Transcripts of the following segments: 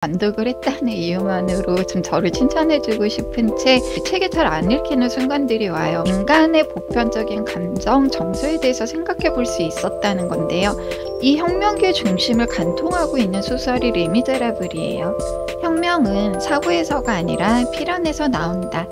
완독을 했다는 이유만으로 좀 저를 칭찬해주고 싶은 책이 잘 안 읽히는 순간들이 와요. 인간의 보편적인 감정, 정서에 대해서 생각해 볼 수 있었다는 건데요. 이 혁명기의 중심을 관통하고 있는 소설이 레미제라블이에요. 혁명은 사고에서가 아니라 필연에서 나온다.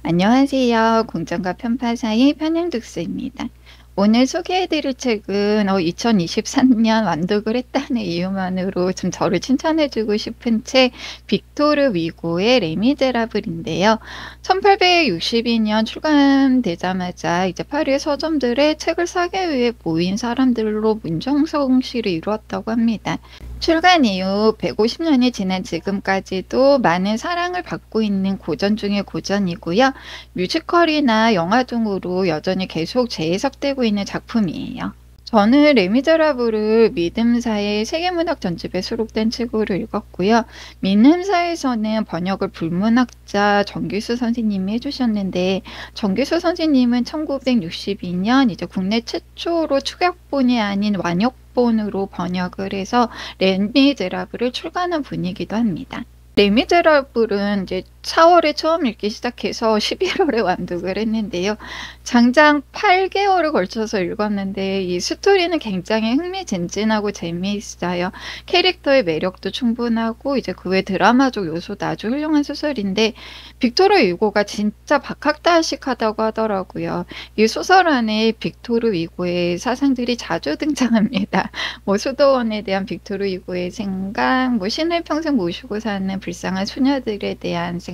안녕하세요. 공정과 편파 사이 편향독서입니다. 오늘 소개해드릴 책은 2023년 완독을 했다는 이유만으로 좀 저를 칭찬해주고 싶은 책 빅토르 위고의 레미제라블인데요. 1862년 출간되자마자 이제 파리의 서점들에 책을 사기 위해 모인 사람들로 문정성시를 이루었다고 합니다. 출간 이후 150년이 지난 지금까지도 많은 사랑을 받고 있는 고전 중의 고전이고요. 뮤지컬이나 영화 등으로 여전히 계속 재해석되고 있는 작품이에요. 저는 레미제라블을 믿음사의 세계문학 전집에 수록된 책으로 읽었고요. 믿음사에서는 번역을 불문학자 정규수 선생님이 해주셨는데, 정규수 선생님은 1962년 이제 국내 최초로 축약본이 아닌 완역본으로 번역을 해서 레미제라블을 출간한 분이기도 합니다. 레미제라블은 이제 4월에 처음 읽기 시작해서 11월에 완독을 했는데요. 장장 8개월을 걸쳐서 읽었는데 이 스토리는 굉장히 흥미진진하고 재미있어요. 캐릭터의 매력도 충분하고 이제 그 외 드라마적 요소도 아주 훌륭한 소설인데, 빅토르 위고가 진짜 박학다식하다고 하더라고요. 이 소설 안에 빅토르 위고의 사상들이 자주 등장합니다. 수도원에 대한 빅토르 위고의 생각, 신을 평생 모시고 사는 불쌍한 소녀들에 대한 생각,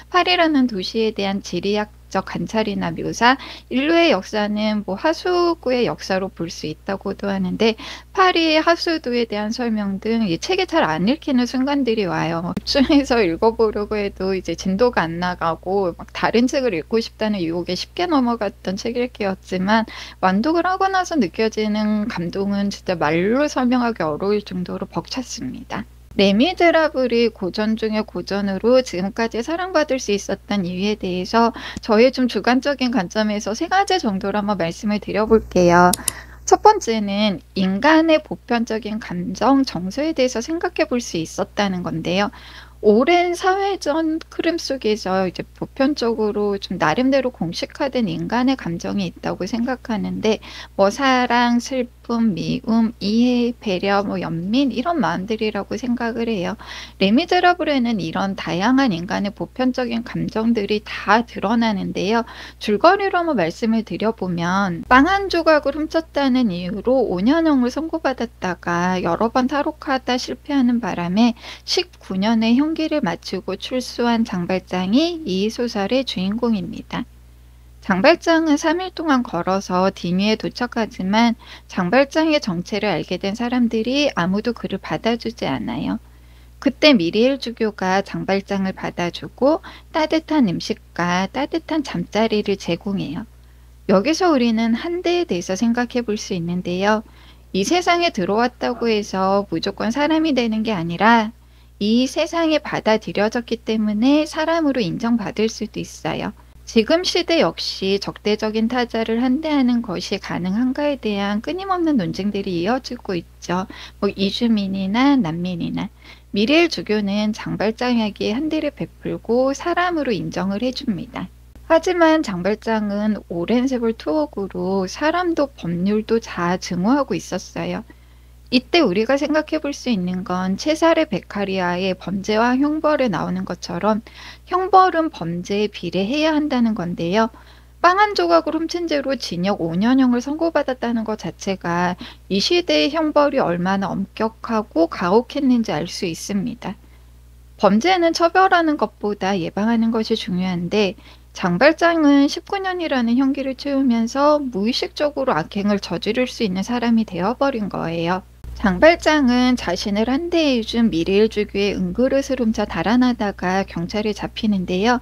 파리라는 도시에 대한 지리학적 관찰이나 묘사, 인류의 역사는 하수구의 역사로 볼 수 있다고도 하는데, 파리의 하수도에 대한 설명 등 이 책이 잘 안 읽히는 순간들이 와요. 집중해서 읽어보려고 해도 이제 진도가 안 나가고 다른 책을 읽고 싶다는 유혹에 쉽게 넘어갔던 책 읽기였지만, 완독을 하고 나서 느껴지는 감동은 진짜 말로 설명하기 어려울 정도로 벅찼습니다. 레미제라블이 고전 중의 고전으로 지금까지 사랑받을 수 있었던 이유에 대해서 저의 좀 주관적인 관점에서 3가지 정도로 한번 말씀을 드려볼게요. 첫 번째는 인간의 보편적인 감정, 정서에 대해서 생각해 볼 수 있었다는 건데요. 오랜 사회적 흐름 속에서 이제 보편적으로 좀 나름대로 공식화된 인간의 감정이 있다고 생각하는데, 사랑, 슬픔, 미움, 이해, 배려, 연민, 이런 마음들이라고 생각을 해요. 레미제라블에는 이런 다양한 인간의 보편적인 감정들이 다 드러나는데요. 줄거리로 한번 말씀을 드려보면, 빵 한 조각을 훔쳤다는 이유로 5년형을 선고받았다가 여러 번 탈옥하다 실패하는 바람에 19년의 형기를 마치고 출소한 장발장이 이 소설의 주인공입니다. 장발장은 3일 동안 걸어서 디뉘에 도착하지만 장발장의 정체를 알게 된 사람들이 아무도 그를 받아주지 않아요. 그때 미리엘 주교가 장발장을 받아주고 따뜻한 음식과 따뜻한 잠자리를 제공해요. 여기서 우리는 한대에 대해서 생각해 볼 수 있는데요. 이 세상에 들어왔다고 해서 무조건 사람이 되는 게 아니라 이 세상에 받아들여졌기 때문에 사람으로 인정받을 수도 있어요. 지금 시대 역시 적대적인 타자를 한대하는 것이 가능한가에 대한 끊임없는 논쟁들이 이어지고 있죠. 이주민이나 난민이나. 미리엘 주교는 장발장에게 한대를 베풀고 사람으로 인정을 해줍니다. 하지만 장발장은 오랜 세월 투옥으로 사람도 법률도 다 증오하고 있었어요. 이때 우리가 생각해 볼 수 있는 건 체사레 베카리아의 범죄와 형벌에 나오는 것처럼 형벌은 범죄에 비례해야 한다는 건데요. 빵 한 조각을 훔친 죄로 징역 5년형을 선고받았다는 것 자체가 이 시대의 형벌이 얼마나 엄격하고 가혹했는지 알 수 있습니다. 범죄는 처벌하는 것보다 예방하는 것이 중요한데, 장발장은 19년이라는 형기를 채우면서 무의식적으로 악행을 저지를 수 있는 사람이 되어버린 거예요. 장발장은 자신을 한대해 준 미리엘 주교의 은그릇을 훔쳐 달아나다가 경찰에 잡히는데요.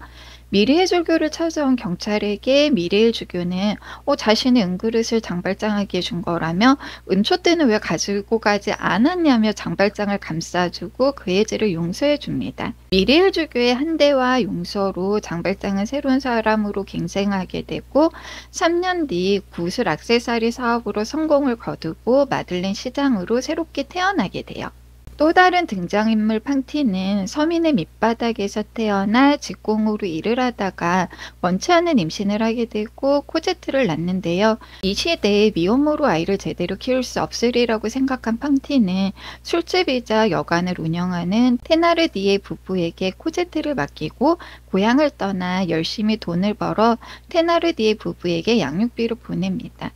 미래의 주교를 찾아온 경찰에게 미래의 주교는 자신의 은그릇을 장발장에게 준 거라며 은촛대는 왜 가지고 가지 않았냐며 장발장을 감싸주고 그의 죄를 용서해 줍니다. 미래의 주교의 한대와 용서로 장발장은 새로운 사람으로 갱생하게 되고 3년 뒤 구슬 액세서리 사업으로 성공을 거두고 마들렌 시장으로 새롭게 태어나게 돼요. 또 다른 등장인물 팡티는 서민의 밑바닥에서 태어나 직공으로 일을 하다가 원치 않는 임신을 하게 되고 코제트를 낳는데요. 이 시대에 미혼모로 아이를 제대로 키울 수 없으리라고 생각한 팡티는 술집이자 여관을 운영하는 테나르디에 부부에게 코제트를 맡기고 고향을 떠나 열심히 돈을 벌어 테나르디에 부부에게 양육비를 보냅니다.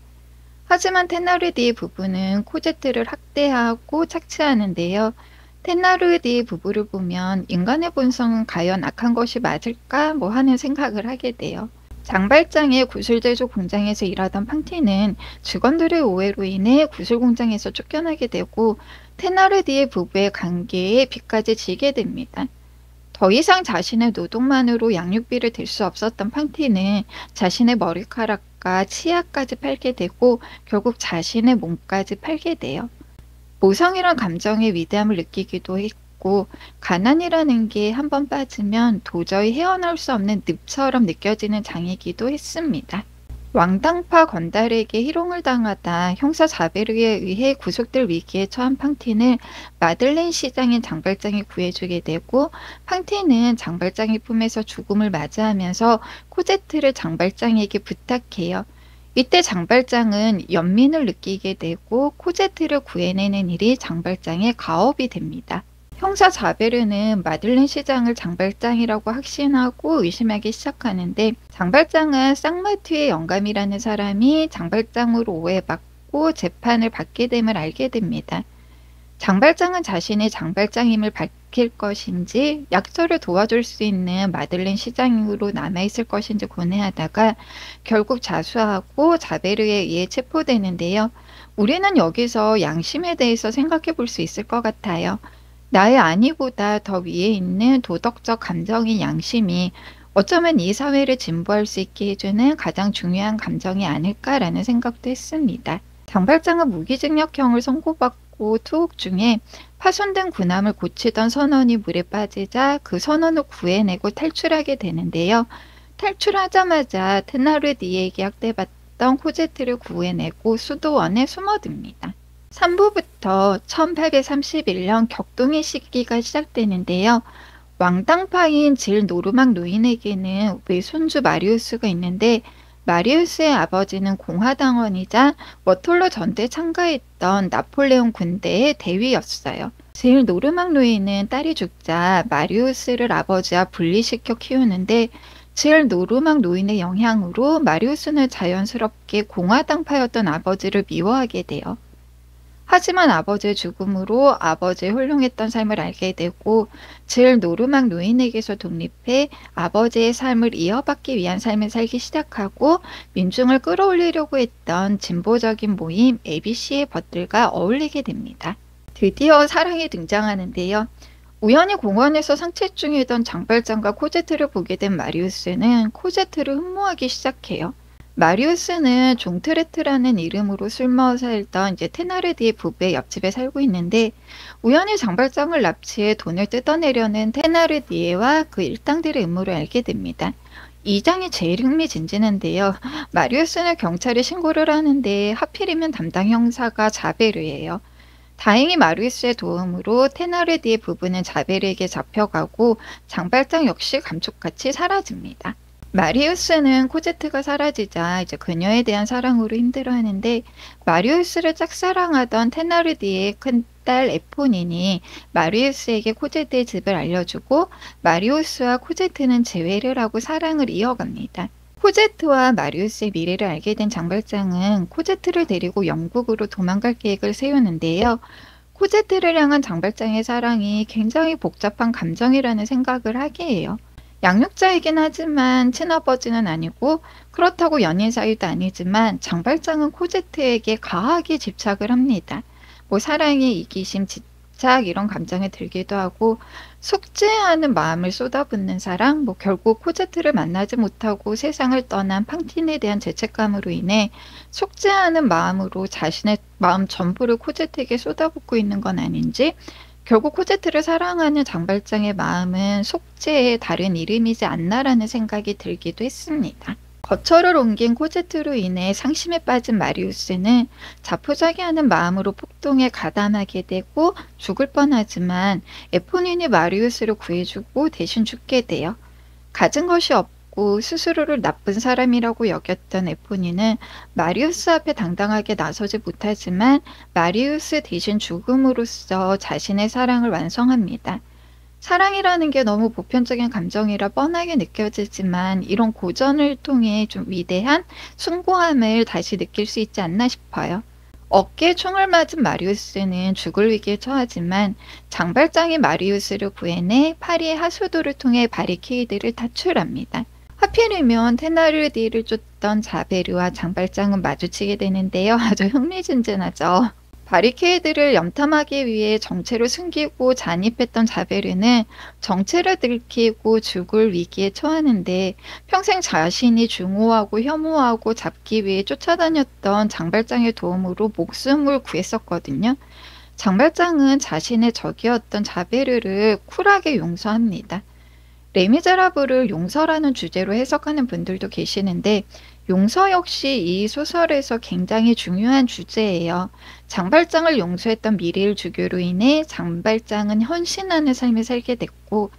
하지만 테나르디에 부부는 코제트를 학대하고 착취하는데요. 테나르디에 부부를 보면 인간의 본성은 과연 악한 것이 맞을까 하는 생각을 하게 돼요. 장발장의 구슬 제조 공장에서 일하던 팡티는 직원들의 오해로 인해 구슬 공장에서 쫓겨나게 되고 테나르디에 부부의 관계에 빚까지 지게 됩니다. 더 이상 자신의 노동만으로 양육비를 댈 수 없었던 팡티는 자신의 머리카락과 치아까지 팔게 되고 결국 자신의 몸까지 팔게 돼요. 모성이란 감정의 위대함을 느끼기도 했고 가난이라는 게 한번 빠지면 도저히 헤어나올 수 없는 늪처럼 느껴지는 장이기도 했습니다. 왕당파 건달에게 희롱을 당하다 형사 자베르에 의해 구속될 위기에 처한 팡티는 마들렌 시장인 장발장이 구해주게 되고 팡티는 장발장의 품에서 죽음을 맞이하면서 코제트를 장발장에게 부탁해요. 이때 장발장은 연민을 느끼게 되고 코제트를 구해내는 일이 장발장의 가업이 됩니다. 형사 자베르는 마들렌 시장을 장발장이라고 확신하고 의심하기 시작하는데 장발장은 쌍마튀의 영감이라는 사람이 장발장으로 오해받고 재판을 받게 됨을 알게 됩니다. 장발장은 자신의 장발장임을 밝힐 것인지 약소를 도와줄 수 있는 마들렌 시장으로 남아있을 것인지 고뇌하다가 결국 자수하고 자베르에 의해 체포되는데요. 우리는 여기서 양심에 대해서 생각해 볼 수 있을 것 같아요. 나의 안위보다 더 위에 있는 도덕적 감정인 양심이 어쩌면 이 사회를 진보할 수 있게 해주는 가장 중요한 감정이 아닐까라는 생각도 했습니다. 장발장은 무기징역형을 선고받고 투옥 중에 파손된 군함을 고치던 선원이 물에 빠지자 그 선원을 구해내고 탈출하게 되는데요. 탈출하자마자 테나르디에게 학대받던 코제트를 구해내고 수도원에 숨어듭니다. 3부부터 1831년 격동의 시기가 시작되는데요. 왕당파인 질 노르막 노인에게는 외손주 마리우스가 있는데 마리우스의 아버지는 공화당원이자 워털로 전투에 참가했던 나폴레옹 군대의 대위였어요. 질 노르막 노인은 딸이 죽자 마리우스를 아버지와 분리시켜 키우는데 질 노르막 노인의 영향으로 마리우스는 자연스럽게 공화당파였던 아버지를 미워하게 돼요. 하지만 아버지의 죽음으로 아버지의 훌륭했던 삶을 알게 되고 질 노르막 노인에게서 독립해 아버지의 삶을 이어받기 위한 삶을 살기 시작하고 민중을 끌어올리려고 했던 진보적인 모임 ABC의 벗들과 어울리게 됩니다. 드디어 사랑이 등장하는데요. 우연히 공원에서 산책 중이던 장발장과 코제트를 보게 된 마리우스는 코제트를 흠모하기 시작해요. 마리우스는 종트레트라는 이름으로 숨어 살던 테나르디에 부부의 옆집에 살고 있는데 우연히 장발장을 납치해 돈을 뜯어내려는 테나르디에와 그 일당들의 음모를 알게 됩니다. 이 장이 제일 흥미진진한데요. 마리우스는 경찰에 신고를 하는데 하필이면 담당 형사가 자베르예요. 다행히 마리우스의 도움으로 테나르디에 부부는 자베르에게 잡혀가고 장발장 역시 감쪽같이 사라집니다. 마리우스는 코제트가 사라지자 그녀에 대한 사랑으로 힘들어하는데 마리우스를 짝사랑하던 테나르디의 큰딸 에포닌이 마리우스에게 코제트의 집을 알려주고 마리우스와 코제트는 재회를 하고 사랑을 이어갑니다. 코제트와 마리우스의 미래를 알게 된 장발장은 코제트를 데리고 영국으로 도망갈 계획을 세우는데요. 코제트를 향한 장발장의 사랑이 굉장히 복잡한 감정이라는 생각을 하게 해요. 양육자이긴 하지만 친아버지는 아니고 그렇다고 연인 사이도 아니지만 장발장은 코제트에게 과하게 집착을 합니다. 사랑의 이기심, 애착 이런 감정이 들기도 하고 속죄하는 마음을 쏟아붓는 사랑, 뭐 결국 코제트를 만나지 못하고 세상을 떠난 팡틴에 대한 죄책감으로 인해 속죄하는 마음으로 자신의 마음 전부를 코제트에게 쏟아붓고 있는 건 아닌지, 결국 코제트를 사랑하는 장발장의 마음은 속죄의 다른 이름이지 않나라는 생각이 들기도 했습니다. 거처를 옮긴 코제트로 인해 상심에 빠진 마리우스는 자포자기하는 마음으로 폭동에 가담하게 되고 죽을 뻔하지만 에포닌이 마리우스를 구해주고 대신 죽게 돼요. 가진 것이 없고 스스로를 나쁜 사람이라고 여겼던 에포닌은 마리우스 앞에 당당하게 나서지 못하지만 마리우스 대신 죽음으로써 자신의 사랑을 완성합니다. 사랑이라는 게 너무 보편적인 감정이라 뻔하게 느껴지지만 이런 고전을 통해 좀 위대한 숭고함을 다시 느낄 수 있지 않나 싶어요. 어깨에 총을 맞은 마리우스는 죽을 위기에 처하지만 장발장이 마리우스를 구해내 파리의 하수도를 통해 바리케이드를 탈출합니다. 하필이면 테나르디를 쫓던 자베르와 장발장은 마주치게 되는데요. 아주 흥미진진하죠. 바리케이드를 염탐하기 위해 정체를 숨기고 잔입했던 자베르는 정체를 들키고 죽을 위기에 처하는데 평생 자신이 증오하고 혐오하고 잡기 위해 쫓아다녔던 장발장의 도움으로 목숨을 구했었거든요. 장발장은 자신의 적이었던 자베르를 쿨하게 용서합니다. 레미제라블을 용서라는 주제로 해석하는 분들도 계시는데 용서 역시 이 소설에서 굉장히 중요한 주제예요. 장발장을 용서했던 미리엘 주교로 인해 장발장은 헌신하는 삶을 살게 됐고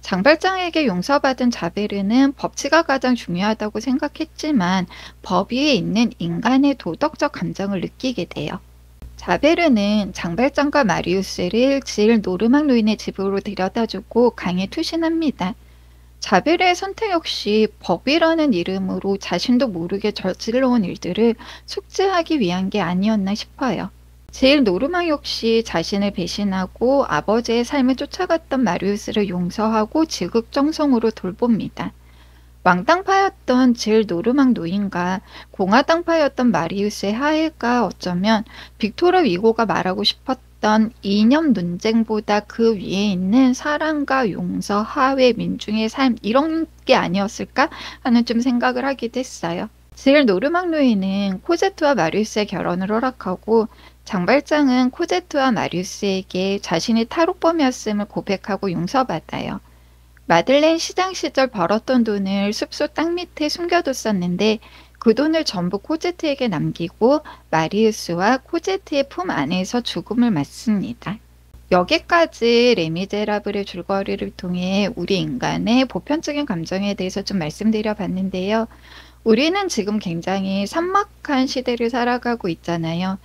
장발장에게 용서받은 자베르는 법치가 가장 중요하다고 생각했지만 법 위에 있는 인간의 도덕적 감정을 느끼게 돼요. 자베르는 장발장과 마리우스를 질 노르망 노인의 집으로 데려다주고 강에 투신합니다. 자베르의 선택 역시 법이라는 이름으로 자신도 모르게 저질러온 일들을 속죄하기 위한 게 아니었나 싶어요. 질 노르망 역시 자신을 배신하고 아버지의 삶을 쫓아갔던 마리우스를 용서하고 지극정성으로 돌봅니다. 왕당파였던 질 노르망 노인과 공화당파였던 마리우스의 화해가 어쩌면 빅토르 위고가 말하고 싶었던 이념 논쟁보다 그 위에 있는 사랑과 용서, 화해, 민중의 삶 이런 게 아니었을까 하는 좀 생각을 하기도 했어요. 질 노르망 노인은 코제트와 마리우스의 결혼을 허락하고 장발장은 코제트와 마리우스에게 자신이 탈옥범이었음을 고백하고 용서받아요. 마들렌 시장 시절 벌었던 돈을 숲속 땅 밑에 숨겨뒀었는데 그 돈을 전부 코제트에게 남기고 마리우스와 코제트의 품 안에서 죽음을 맞습니다. 여기까지 레미제라블의 줄거리를 통해 우리 인간의 보편적인 감정에 대해서 좀 말씀드려 봤는데요. 우리는 지금 굉장히 삭막한 시대를 살아가고 있잖아요.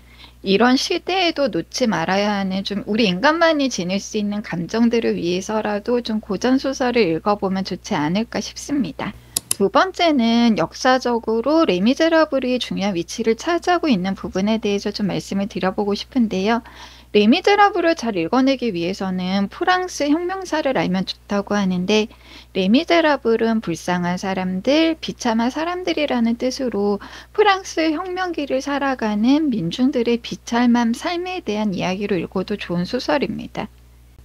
이런 시대에도 놓지 말아야 하는 좀 우리 인간만이 지닐 수 있는 감정들을 위해서라도 좀 고전 소설을 읽어보면 좋지 않을까 싶습니다. 두 번째는 역사적으로 레미제라블이 중요한 위치를 차지하고 있는 부분에 대해서 좀 말씀을 드려보고 싶은데요. 레미제라블을 잘 읽어내기 위해서는 프랑스 혁명사를 알면 좋다고 하는데 레미제라블은 불쌍한 사람들, 비참한 사람들이라는 뜻으로 프랑스 혁명기를 살아가는 민중들의 비참한 삶에 대한 이야기로 읽어도 좋은 소설입니다.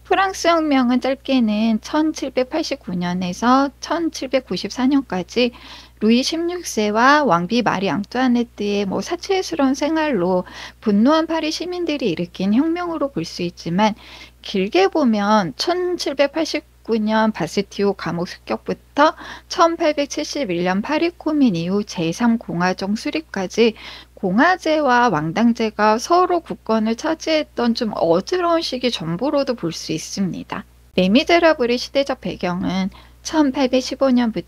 프랑스 혁명은 짧게는 1789년에서 1794년까지 루이 16세와 왕비 마리 앙뚜아네트의 사치스러운 생활로 분노한 파리 시민들이 일으킨 혁명으로 볼 수 있지만 길게 보면 1789년 바스티오 감옥 습격부터 1871년 파리 코민 이후 제3공화정 수립까지 공화제와 왕당제가 서로 국권을 차지했던 좀 어지러운 시기 전부로도 볼 수 있습니다. 레미제라블의 시대적 배경은 1815년부터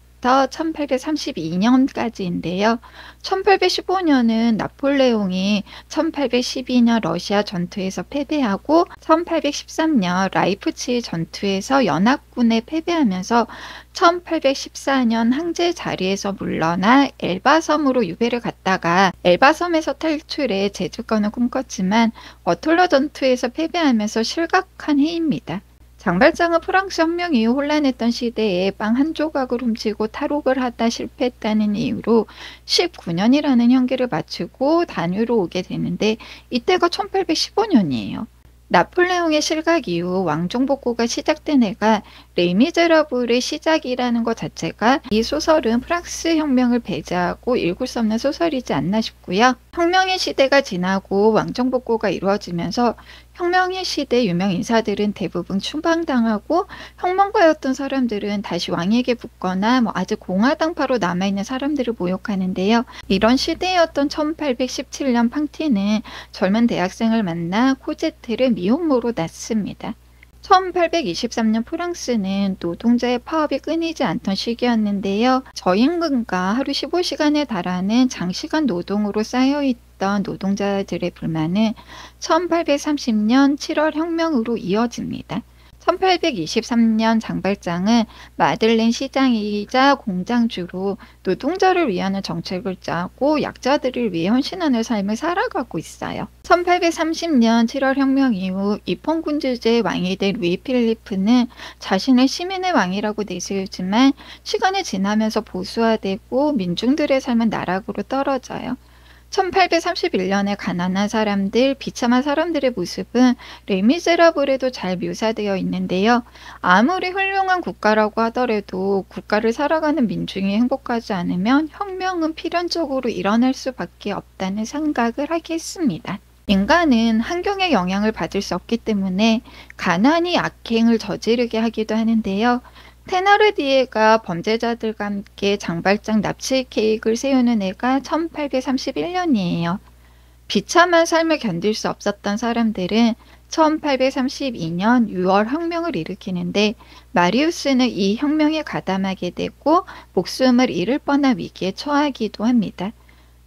1832년까지인데요. 1815년은 나폴레옹이 1812년 러시아 전투에서 패배하고 1813년 라이프치히 전투에서 연합군에 패배하면서 1814년 항제 자리에서 물러나 엘바섬으로 유배를 갔다가 엘바섬에서 탈출해 제주권을 꿈꿨지만 워털러 전투에서 패배하면서 실각한 해입니다. 장발장은 프랑스 혁명 이후 혼란했던 시대에 빵 한 조각을 훔치고 탈옥을 하다 실패했다는 이유로 19년이라는 형기를 마치고 단유로 오게 되는데 이때가 1815년이에요. 나폴레옹의 실각 이후 왕정 복고가 시작된 해가 레미제라블의 시작이라는 것 자체가 이 소설은 프랑스 혁명을 배제하고 읽을 수 없는 소설이지 않나 싶고요. 혁명의 시대가 지나고 왕정 복고가 이루어지면서 혁명의 시대 유명 인사들은 대부분 추방당하고 혁명가였던 사람들은 다시 왕에게 붙거나 아직 공화당파로 남아있는 사람들을 모욕하는데요. 이런 시대였던 1817년 팡티는 젊은 대학생을 만나 코제트를 미혼모로 낳습니다. 1823년 프랑스는 노동자의 파업이 끊이지 않던 시기였는데요. 저임금과 하루 15시간에 달하는 장시간 노동으로 쌓여있던 노동자들의 불만은 1830년 7월 혁명으로 이어집니다. 1823년 장발장은 마들렌 시장이자 공장주로 노동자를 위한 정책을 짜고 약자들을 위해 헌신하는 삶을 살아가고 있어요. 1830년 7월 혁명 이후 입헌군주제의 왕이 된 루이 필리프는 자신을 시민의 왕이라고 내세우지만 시간이 지나면서 보수화되고 민중들의 삶은 나락으로 떨어져요. 1831년에 가난한 사람들, 비참한 사람들의 모습은 레미제라블에도 잘 묘사되어 있는데요. 아무리 훌륭한 국가라고 하더라도 국가를 살아가는 민중이 행복하지 않으면 혁명은 필연적으로 일어날 수밖에 없다는 생각을 하게 했습니다. 인간은 환경의 영향을 받을 수 없기 때문에 가난이 악행을 저지르게 하기도 하는데요. 테나르디에가 범죄자들과 함께 장발장 납치 계획을 세우는 해가 1831년이에요. 비참한 삶을 견딜 수 없었던 사람들은 1832년 6월 혁명을 일으키는데 마리우스는 이 혁명에 가담하게 되고 목숨을 잃을 뻔한 위기에 처하기도 합니다.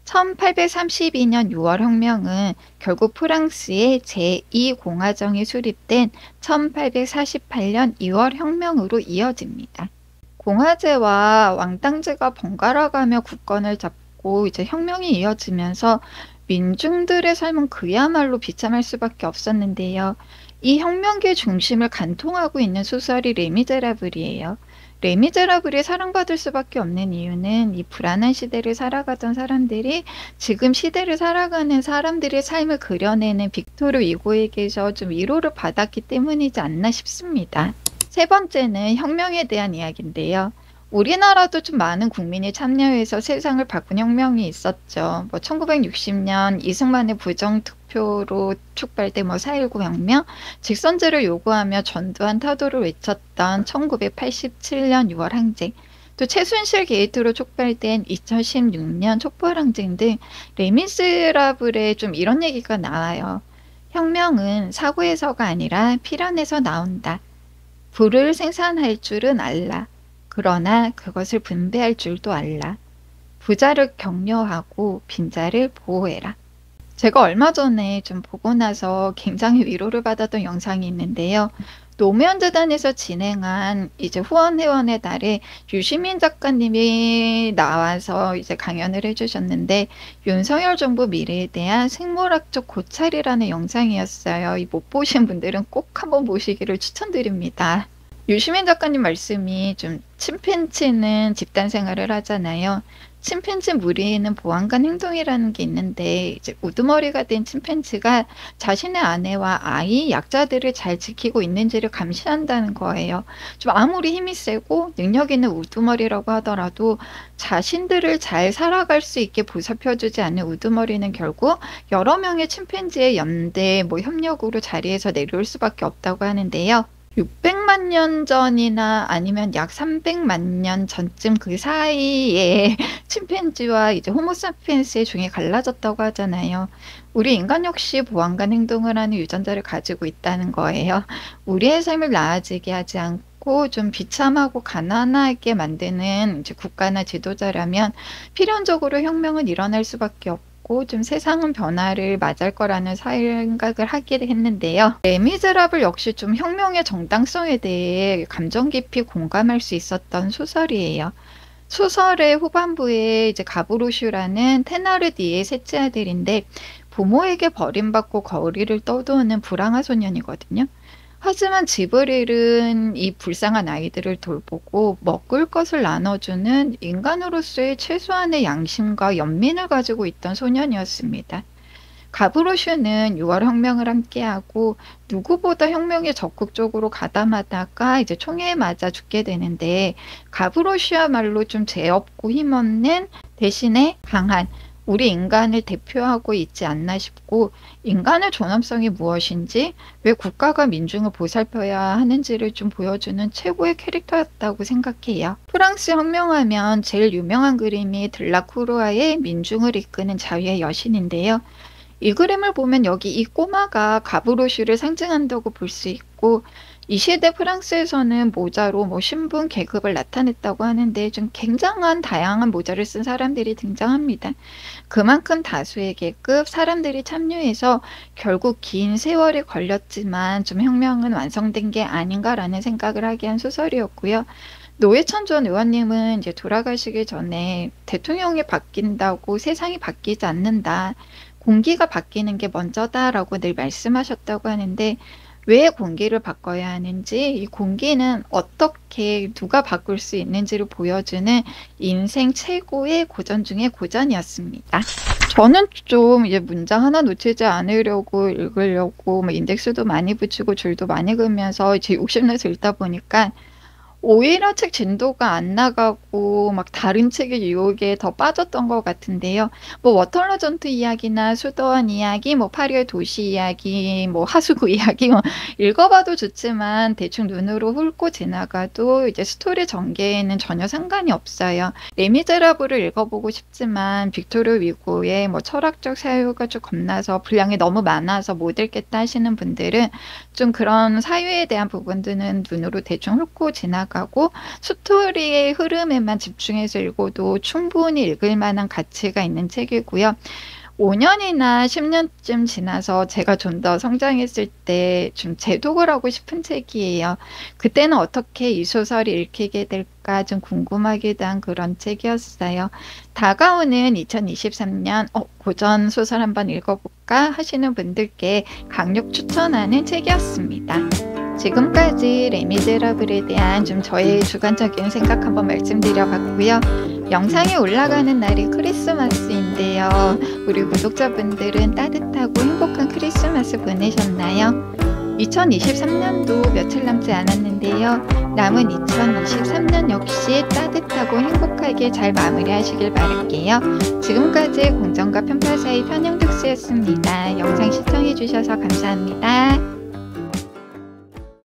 1832년 6월 혁명은 결국 프랑스의 제2공화정이 수립된 1848년 2월 혁명으로 이어집니다. 공화제와 왕당제가 번갈아가며 국권을 잡고 이제 혁명이 이어지면서 민중들의 삶은 그야말로 비참할 수밖에 없었는데요. 이 혁명기의 중심을 관통하고 있는 소설이 레미제라블이에요. 레미제라블이 사랑받을 수밖에 없는 이유는 이 불안한 시대를 살아가던 사람들이 지금 시대를 살아가는 사람들의 삶을 그려내는 빅토르 위고에게서 좀 위로를 받았기 때문이지 않나 싶습니다. 세 번째는 혁명에 대한 이야기인데요. 우리나라도 좀 많은 국민이 참여해서 세상을 바꾼 혁명이 있었죠. 1960년 이승만의 부정투표로 촉발된 4.19 혁명, 직선제를 요구하며 전두환 타도를 외쳤던 1987년 6월 항쟁, 또 최순실 게이트로 촉발된 2016년 촛불항쟁 등 레미제라블에 좀 이런 얘기가 나와요. 혁명은 사고에서가 아니라 필연에서 나온다. 불을 생산할 줄은 알라. 그러나 그것을 분배할 줄도 알라. 부자를 격려하고 빈자를 보호해라. 제가 얼마 전에 좀 보고 나서 굉장히 위로를 받았던 영상이 있는데요. 노무현재단에서 진행한 이제 후원회원의 달에 유시민 작가님이 나와서 이제 강연을 해주셨는데 윤석열 정부 미래에 대한 생물학적 고찰이라는 영상이었어요. 못 보신 분들은 꼭 한번 보시기를 추천드립니다. 유시민 작가님 말씀이 좀 침팬지는 집단 생활을 하잖아요. 침팬지 무리에는 보안관 행동이라는 게 있는데 이제 우두머리가 된 침팬지가 자신의 아내와 아이, 약자들을 잘 지키고 있는지를 감시한다는 거예요. 좀 아무리 힘이 세고 능력 있는 우두머리라고 하더라도 자신들을 잘 살아갈 수 있게 보살펴주지 않는 우두머리는 결국 여러 명의 침팬지의 연대, 협력으로 자리에서 내려올 수밖에 없다고 하는데요. 600만 년 전이나 아니면 약 300만 년 전쯤 그 사이에 침팬지와 이제 호모사피엔스의 종이 갈라졌다고 하잖아요. 우리 인간 역시 보안관 행동을 하는 유전자를 가지고 있다는 거예요. 우리의 삶을 나아지게 하지 않고 좀 비참하고 가난하게 만드는 이제 국가나 지도자라면 필연적으로 혁명은 일어날 수밖에 없고 좀 세상은 변화를 맞을 거라는 생각을 하게 했는데요. 레미제라블 역시 좀 혁명의 정당성에 대해 감정 깊이 공감할 수 있었던 소설이에요. 소설의 후반부에 이제 가브로슈라는 테나르디의 셋째 아들인데 부모에게 버림받고 거리를 떠도는 불황한 소년이거든요. 하지만 집을 잃은 이 불쌍한 아이들을 돌보고 먹을 것을 나눠주는 인간으로서의 최소한의 양심과 연민을 가지고 있던 소년이었습니다. 가브로슈는 6월 혁명을 함께하고 누구보다 혁명에 적극적으로 가담하다가 이제 총에 맞아 죽게 되는데, 가브로슈야말로 좀 죄 없고 힘없는 대신에 강한 우리 인간을 대표하고 있지 않나 싶고, 인간의 존엄성이 무엇인지, 왜 국가가 민중을 보살펴야 하는지를 좀 보여주는 최고의 캐릭터였다고 생각해요. 프랑스 혁명하면 제일 유명한 그림이 들라크루아의 민중을 이끄는 자유의 여신인데요. 이 그림을 보면 여기 이 꼬마가 가브로슈를 상징한다고 볼 수 있고, 이 시대 프랑스에서는 모자로 신분 계급을 나타냈다고 하는데 좀 굉장한 다양한 모자를 쓴 사람들이 등장합니다. 그만큼 다수의 계급 사람들이 참여해서 결국 긴 세월이 걸렸지만 좀 혁명은 완성된 게 아닌가라는 생각을 하게 한 소설이었고요. 노회찬 전 의원님은 이제 돌아가시기 전에 대통령이 바뀐다고 세상이 바뀌지 않는다, 공기가 바뀌는 게 먼저다라고 늘 말씀하셨다고 하는데, 왜 공기를 바꿔야 하는지, 이 공기는 어떻게 누가 바꿀 수 있는지를 보여주는 인생 최고의 고전 중의 고전이었습니다. 저는 좀 이제 문장 하나 놓치지 않으려고 읽으려고 인덱스도 많이 붙이고 줄도 많이 그으면서 이제 욕심내서 읽다 보니까 오히려 책 진도가 안 나가고 다른 책의 유혹에 더 빠졌던 것 같은데요. 워털러 전투 이야기나 수도원 이야기, 파리의 도시 이야기, 하수구 이야기 읽어봐도 좋지만 대충 눈으로 훑고 지나가도 이제 스토리 전개에는 전혀 상관이 없어요. 레미제라블을 읽어보고 싶지만 빅토르 위고의 철학적 사유가 좀 겁나서 분량이 너무 많아서 못 읽겠다 하시는 분들은 좀 그런 사유에 대한 부분들은 눈으로 대충 훑고 지나가고 스토리의 흐름에만 집중해서 읽어도 충분히 읽을 만한 가치가 있는 책이고요. 5년이나 10년쯤 지나서 제가 좀 더 성장했을 때 좀 재독을 하고 싶은 책이에요. 그때는 어떻게 이 소설이 읽히게 될까 좀 궁금하기도 한 그런 책이었어요. 다가오는 2023년 고전 소설 한번 읽어볼까 하시는 분들께 강력 추천하는 책이었습니다. 지금까지 레미제라블에 대한 좀 저의 주관적인 생각 한번 말씀드려봤고요. 영상이 올라가는 날이 크리스마스인데요. 우리 구독자분들은 따뜻하고 행복한 크리스마스 보내셨나요? 2023년도 며칠 남지 않았는데요. 남은 2023년 역시 따뜻하고 행복하게 잘 마무리하시길 바랄게요. 지금까지 공정과 편파 사이 편향독스였습니다. 영상 시청해주셔서 감사합니다.